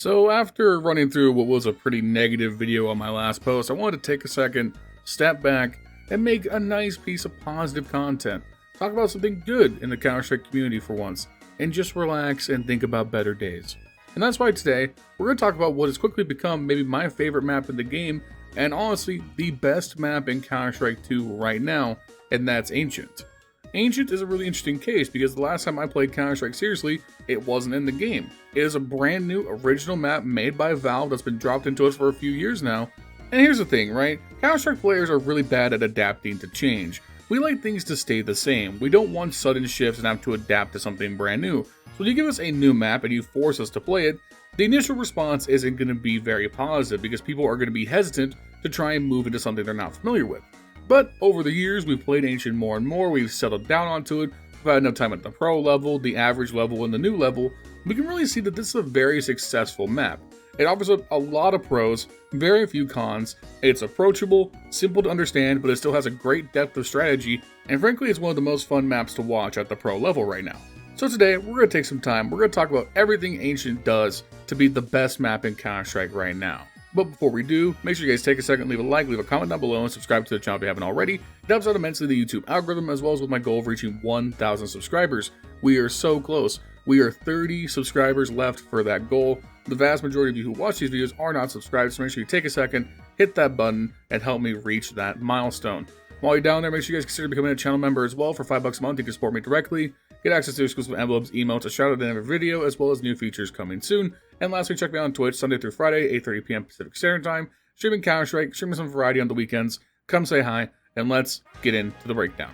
So after running through what was a pretty negative video on my last post, I wanted to take a second, step back, and make a nice piece of positive content. Talk about something good in the Counter-Strike community for once, and just relax and think about better days. And that's why today, we're going to talk about what has quickly become maybe my favorite map in the game, and honestly, the best map in Counter-Strike 2 right now, and that's Ancient. Ancient is a really interesting case because the last time I played Counter-Strike seriously, it wasn't in the game. It is a brand new original map made by Valve that's been dropped into us for a few years now. And here's the thing, right? Counter-Strike players are really bad at adapting to change. We like things to stay the same. We don't want sudden shifts and have to adapt to something brand new. So when you give us a new map and you force us to play it, the initial response isn't going to be very positive because people are going to be hesitant to try and move into something they're not familiar with. But over the years, we've played Ancient more and more, we've settled down onto it, we've had enough time at the pro level, the average level, and the new level, we can really see that this is a very successful map. It offers up a lot of pros, very few cons, it's approachable, simple to understand, but it still has a great depth of strategy, and frankly it's one of the most fun maps to watch at the pro level right now. So today, we're going to take some time, we're going to talk about everything Ancient does to be the best map in Counter-Strike right now. But before we do, make sure you guys take a second, leave a like, leave a comment down below, and subscribe to the channel if you haven't already. It helps out immensely the YouTube algorithm, as well as with my goal of reaching 1,000 subscribers. We are so close. We are 30 subscribers left for that goal. The vast majority of you who watch these videos are not subscribed, so make sure you take a second, hit that button, and help me reach that milestone. While you're down there, make sure you guys consider becoming a channel member as well. For $5 a month, you can support me directly, get access to exclusive envelopes, emotes, a shout out in every video, as well as new features coming soon. And lastly, check me out on Twitch, Sunday through Friday, 8:30 p.m. Pacific Standard Time, streaming Counter-Strike, streaming some variety on the weekends. Come say hi, and let's get into the breakdown.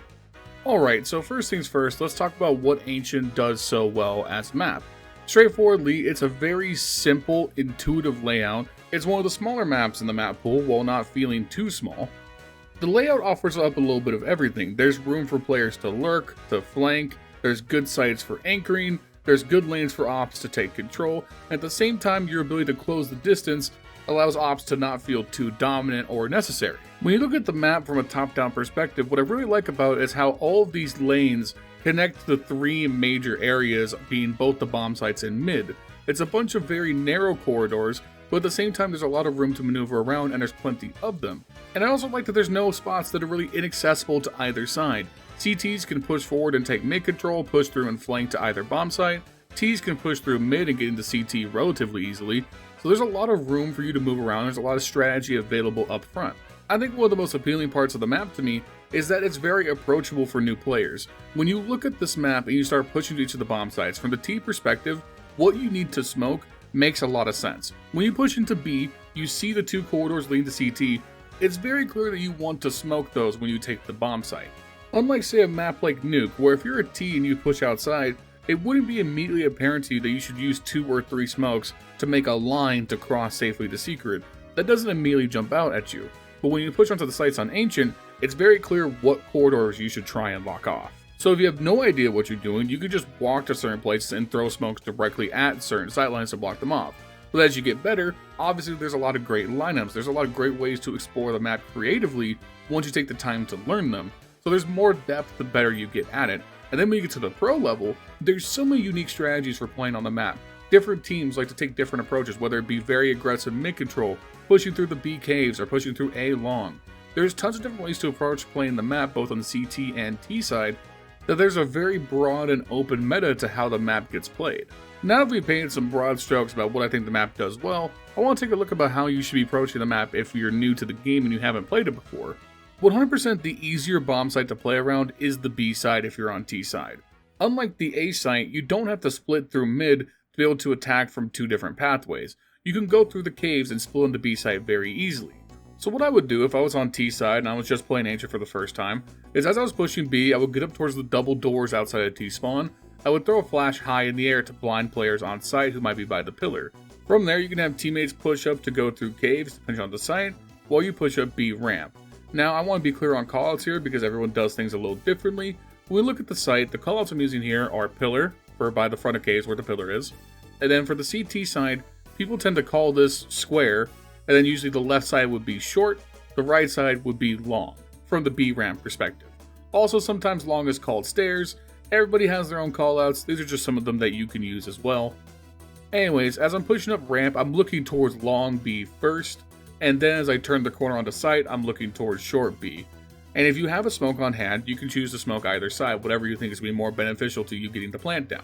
Alright, so first things first, let's talk about what Ancient does so well as a map. Straightforwardly, it's a very simple, intuitive layout. It's one of the smaller maps in the map pool, while not feeling too small. The layout offers up a little bit of everything. There's room for players to lurk, to flank, there's good sites for anchoring, there's good lanes for ops to take control, and at the same time your ability to close the distance allows ops to not feel too dominant or necessary. When you look at the map from a top-down perspective, what I really like about it is how all of these lanes connect to the three major areas, being both the bomb sites and mid. It's a bunch of very narrow corridors, but at the same time there's a lot of room to maneuver around and there's plenty of them. And I also like that there's no spots that are really inaccessible to either side. CTs can push forward and take mid control, push through and flank to either bomb site. Ts can push through mid and get into CT relatively easily. So there's a lot of room for you to move around, there's a lot of strategy available up front. I think one of the most appealing parts of the map to me is that it's very approachable for new players. When you look at this map and you start pushing to each of the bomb sites, from the T perspective, what you need to smoke makes a lot of sense. When you push into B, you see the two corridors leading to CT. It's very clear that you want to smoke those when you take the bomb site. Unlike say a map like Nuke, where if you're a T and you push outside, it wouldn't be immediately apparent to you that you should use 2 or 3 smokes to make a line to cross safely to secret. That doesn't immediately jump out at you. But when you push onto the sites on Ancient, it's very clear what corridors you should try and lock off. So if you have no idea what you're doing, you could just walk to certain places and throw smokes directly at certain sightlines to block them off. But as you get better, obviously there's a lot of great lineups, there's a lot of great ways to explore the map creatively once you take the time to learn them. So there's more depth the better you get at it. And then when you get to the pro level, there's so many unique strategies for playing on the map. Different teams like to take different approaches, whether it be very aggressive mid control, pushing through the B caves, or pushing through A long. There's tons of different ways to approach playing the map, both on the CT and T side, that there's a very broad and open meta to how the map gets played. Now that we've painted some broad strokes about what I think the map does well, I want to take a look about how you should be approaching the map if you're new to the game and you haven't played it before. 100% the easier bomb site to play around is the B side if you're on T side. Unlike the A site, you don't have to split through mid to be able to attack from 2 different pathways. You can go through the caves and split into B site very easily. So what I would do if I was on T side and I was just playing Ancient for the first time, is as I was pushing B, I would get up towards the double doors outside of T spawn. I would throw a flash high in the air to blind players on site who might be by the pillar. From there, you can have teammates push up to go through caves to punch on the site, while you push up B ramp. Now, I want to be clear on callouts here because everyone does things a little differently. When we look at the site, the callouts I'm using here are pillar, for by the front of caves where the pillar is. And then for the CT side, people tend to call this square, and then usually the left side would be short, the right side would be long, from the B ramp perspective. Also, sometimes long is called stairs. Everybody has their own callouts. These are just some of them that you can use as well. Anyways, as I'm pushing up ramp, I'm looking towards long B first, and then as I turn the corner onto site, I'm looking towards short B. And if you have a smoke on hand, you can choose to smoke either side, whatever you think is going to be more beneficial to you getting the plant down.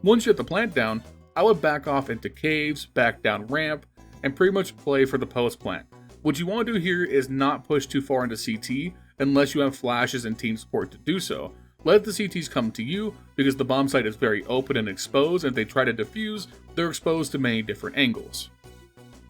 Once you get the plant down, I would back off into caves, back down ramp, and pretty much play for the post plant. What you want to do here is not push too far into CT unless you have flashes and team support to do so. Let the CTs come to you because the bomb site is very open and exposed, and if they try to defuse, they're exposed to many different angles.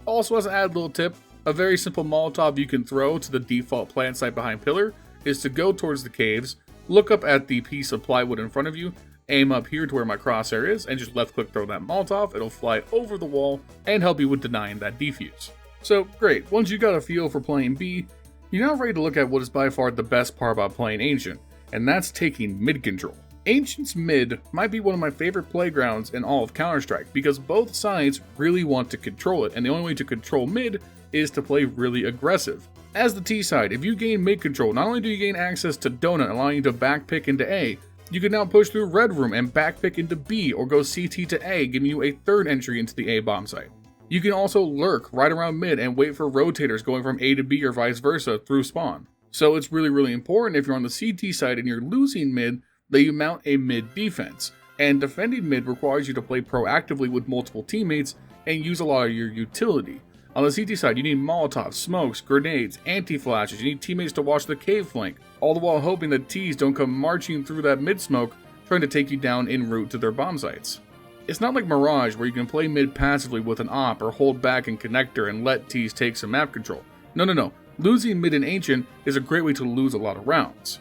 Also, as an added little tip, a very simple Molotov you can throw to the default plant site behind pillar is to go towards the caves, look up at the piece of plywood in front of you, aim up here to where my crosshair is, and just left click throw that Molotov. It'll fly over the wall and help you with denying that defuse. So great, once you got a feel for playing B, you're now ready to look at what is by far the best part about playing Ancient, and that's taking mid control. Ancient's mid might be one of my favorite playgrounds in all of Counter-Strike because both sides really want to control it, and the only way to control mid is to play really aggressive. As the T side, if you gain mid control, not only do you gain access to Donut, allowing you to backpick into A, you can now push through Red Room and backpick into B or go CT to A, giving you a third entry into the A bomb site. You can also lurk right around mid and wait for rotators going from A to B or vice versa through spawn. So it's really important if you're on the CT side and you're losing mid that you mount a mid defense. And defending mid requires you to play proactively with multiple teammates and use a lot of your utility. On the CT side, you need Molotovs, smokes, grenades, anti-flashes, you need teammates to watch the cave flank, all the while hoping that Ts don't come marching through that mid smoke trying to take you down en route to their bomb sites. It's not like Mirage where you can play mid passively with an op or hold back in connector and let Ts take some map control. No. Losing mid in Ancient is a great way to lose a lot of rounds.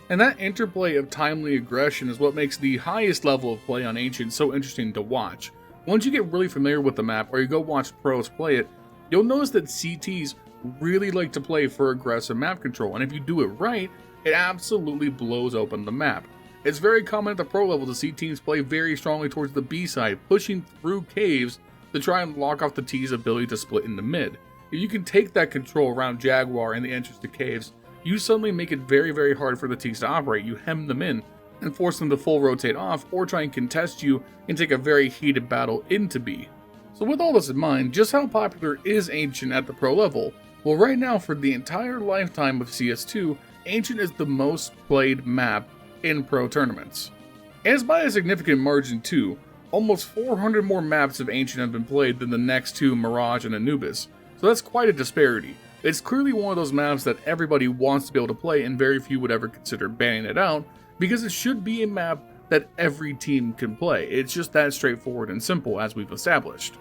And that interplay of timely aggression is what makes the highest level of play on Ancient so interesting to watch. Once you get really familiar with the map or you go watch pros play it, you'll notice that CTs really like to play for aggressive map control, and if you do it right, it absolutely blows open the map. It's very common at the pro level to see teams play very strongly towards the B side, pushing through caves to try and lock off the T's ability to split in the mid. If you can take that control around Jaguar and the entrance to caves, you suddenly make it very hard for the T's to operate. You hem them in and force them to full rotate off or try and contest you and take a very heated battle into B. So with all this in mind, just how popular is Ancient at the pro level? Well, right now for the entire lifetime of CS2, Ancient is the most played map in pro tournaments. And it's by a significant margin too. Almost 400 more maps of Ancient have been played than the next two, Mirage and Anubis. So that's quite a disparity. It's clearly one of those maps that everybody wants to be able to play and very few would ever consider banning it out because it should be a map that every team can play. It's just that straightforward and simple as we've established.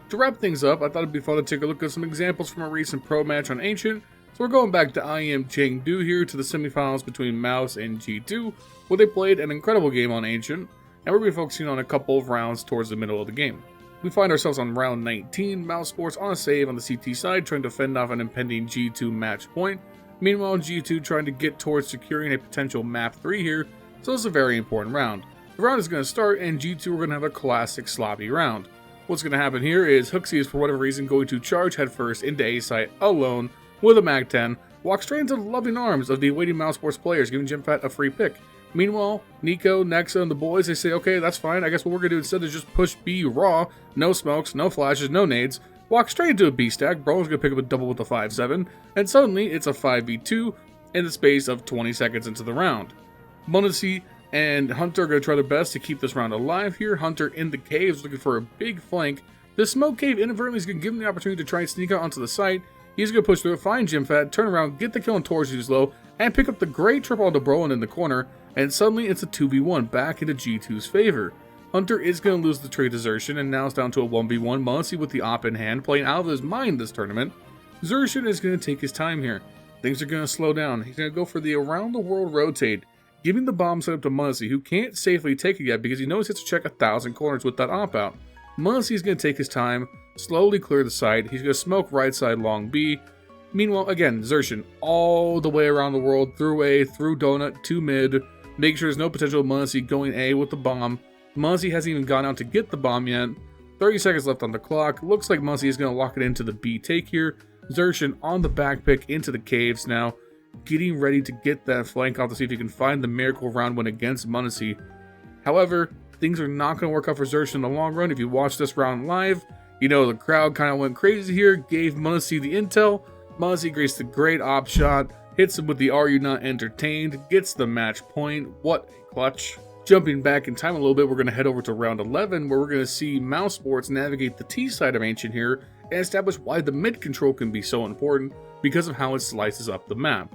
To wrap things up, I thought it'd be fun to take a look at some examples from a recent pro match on Ancient. So we're going back to IM Chengdu here to the semifinals between Mouz and G2, where they played an incredible game on Ancient, and we're going to be focusing on a couple of rounds towards the middle of the game. We find ourselves on round 19, Mouz Sports on a save on the CT side, trying to fend off an impending G2 match point. Meanwhile, G2 trying to get towards securing a potential map 3 here, so it's a very important round. The round is going to start, and G2 are going to have a classic sloppy round. What's going to happen here is HooXi is for whatever reason going to charge headfirst into A site alone with a Mag-10, walk straight into the loving arms of the waiting Mouz Sports players, giving Jimfat a free pick. Meanwhile, Nico, Nexa, and the boys, they say, okay, that's fine, I guess what we're going to do instead is just push B raw, no smokes, no flashes, no nades, walk straight into a B stack, Bro's going to pick up a double with a 5-7, and suddenly it's a 5v2 in the space of 20 seconds into the round. Monacy and Hunter are going to try their best to keep this round alive here. Hunter in the caves looking for a big flank. The smoke cave inadvertently is going to give him the opportunity to try and sneak out onto the site. He's going to push through it, find Jimfat, turn around, get the kill on Torres who's low, and pick up the great triple onto Brolin in the corner, and suddenly it's a 2v1 back into G2's favor. Hunter is going to lose the trade desertion, and now it's down to a 1v1. Monacy with the op in hand, playing out of his mind this tournament. Zertian is going to take his time here. Things are going to slow down. He's going to go for the around the world rotate, giving the bomb set up to Monacy, who can't safely take it yet because he knows he has to check 1,000 corners with that op out. Monacy is going to take his time, slowly clear the site. He's going to smoke right side long B. Meanwhile, again, Zertian all the way around the world, through A, through Donut, to mid. Make sure there's no potential of Monacy going A with the bomb. Monacy hasn't even gone out to get the bomb yet. 30 seconds left on the clock. Looks like Monacy is going to lock it into the B take here. Zertian on the back pick into the caves now, getting ready to get that flank off to see if he can find the miracle round win against Monacy. However, things are not going to work out for Xerxes in the long run. If you watch this round live, you know the crowd kind of went crazy here, gave Mouz the intel. Mouz creates the great op shot, hits him with the "Are you not entertained?" Gets the match point. What a clutch. Jumping back in time a little bit, we're going to head over to round 11, where we're going to see Mouz Sports navigate the T side of Ancient here and establish why the mid control can be so important because of how it slices up the map.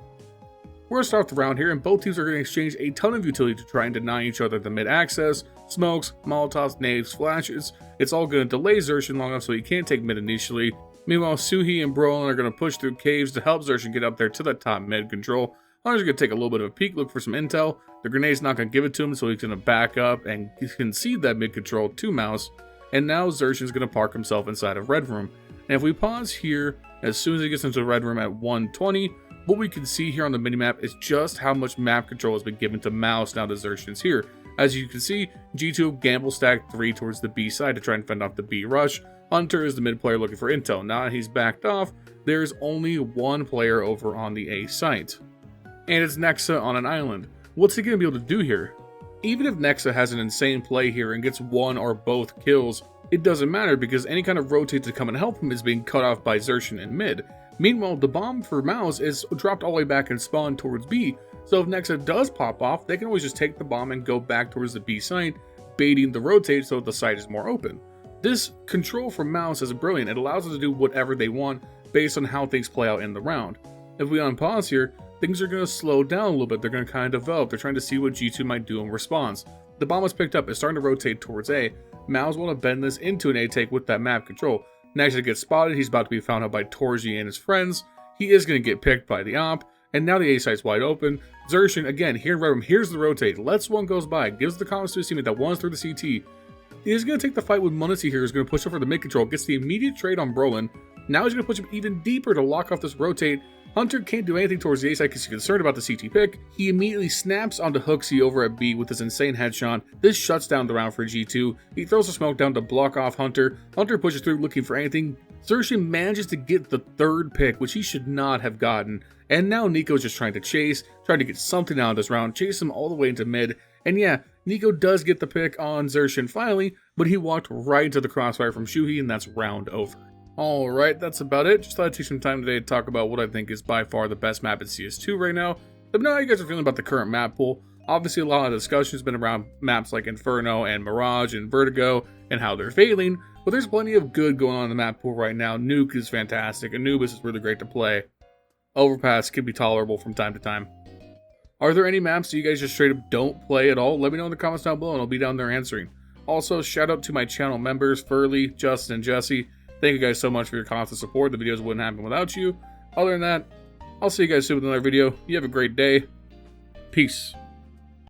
We're going to start the round here, and both teams are going to exchange a ton of utility to try and deny each other the mid access. Smokes, molotovs, nades, flashes. It's all going to delay Xerxes long enough so he can't take mid initially. Meanwhile, Suhi and Brolin are going to push through caves to help Xerxes get up there to the top mid control. Hunter's going to take a little bit of a peek, look for some intel. The grenade's not going to give it to him, so he's going to back up and concede that mid control to Mouz. And now Xerxes is going to park himself inside of Red Room. And if we pause here, as soon as he gets into the Red Room at 120, what we can see here on the minimap is just how much map control has been given to Mouz now that Xerxes is here. As you can see, G2 gamble stack 3 towards the B side to try and fend off the B rush. Hunter is the mid player looking for intel. Now that he's backed off, there's only one player over on the A site. And it's Nexa on an island. What's he going to be able to do here? Even if Nexa has an insane play here and gets one or both kills, it doesn't matter because any kind of rotate to come and help him is being cut off by Xerxes in mid. Meanwhile, the bomb for Mouz is dropped all the way back and spawned towards B, so if Nexa does pop off, they can always just take the bomb and go back towards the B site, baiting the rotate so the site is more open. This control from Mouz is brilliant. It allows them to do whatever they want based on how things play out in the round. If we unpause here, things are going to slow down a little bit. They're going to kind of develop. They're trying to see what G2 might do in response. The bomb was picked up. It's starting to rotate towards A. Mouz want to bend this into an A take with that map control. Next, it gets spotted. He's about to be found out by Torji and his friends. He is going to get picked by the op. And now the A site's wide open. Xerxes, again, here in Red Room, here's the rotate. Lets one goes by. Gives the comments to his teammate that one's through the CT. He's going to take the fight with Mouz here. He's going to push over the mid control. Gets the immediate trade on Brolin. Now he's going to push him even deeper to lock off this rotate. Hunter can't do anything towards the A side because he's concerned about the CT pick. He immediately snaps onto Hooksy over at B with his insane headshot. This shuts down the round for G2. He throws a smoke down to block off Hunter. Hunter pushes through looking for anything. Xerxes manages to get the third pick, which he should not have gotten. And now Nico's just trying to chase, trying to get something out of this round, chase him all the way into mid. And yeah, Nico does get the pick on Xerxes finally, but he walked right into the crossfire from Shuhei, and that's round over. Alright, that's about it. Just thought I'd take some time today to talk about what I think is by far the best map in CS2 right now. Let me know how you guys are feeling about the current map pool. Obviously, a lot of discussion has been around maps like Inferno and Mirage and Vertigo and how they're failing, but there's plenty of good going on in the map pool right now. Nuke is fantastic, Anubis is really great to play. Overpass can be tolerable from time to time. Are there any maps that you guys just straight up don't play at all? Let me know in the comments down below and I'll be down there answering. Also, shout out to my channel members, Furley, Justin, and Jesse. Thank you guys so much for your constant support. The videos wouldn't happen without you. Other than that, I'll see you guys soon with another video. You have a great day. Peace.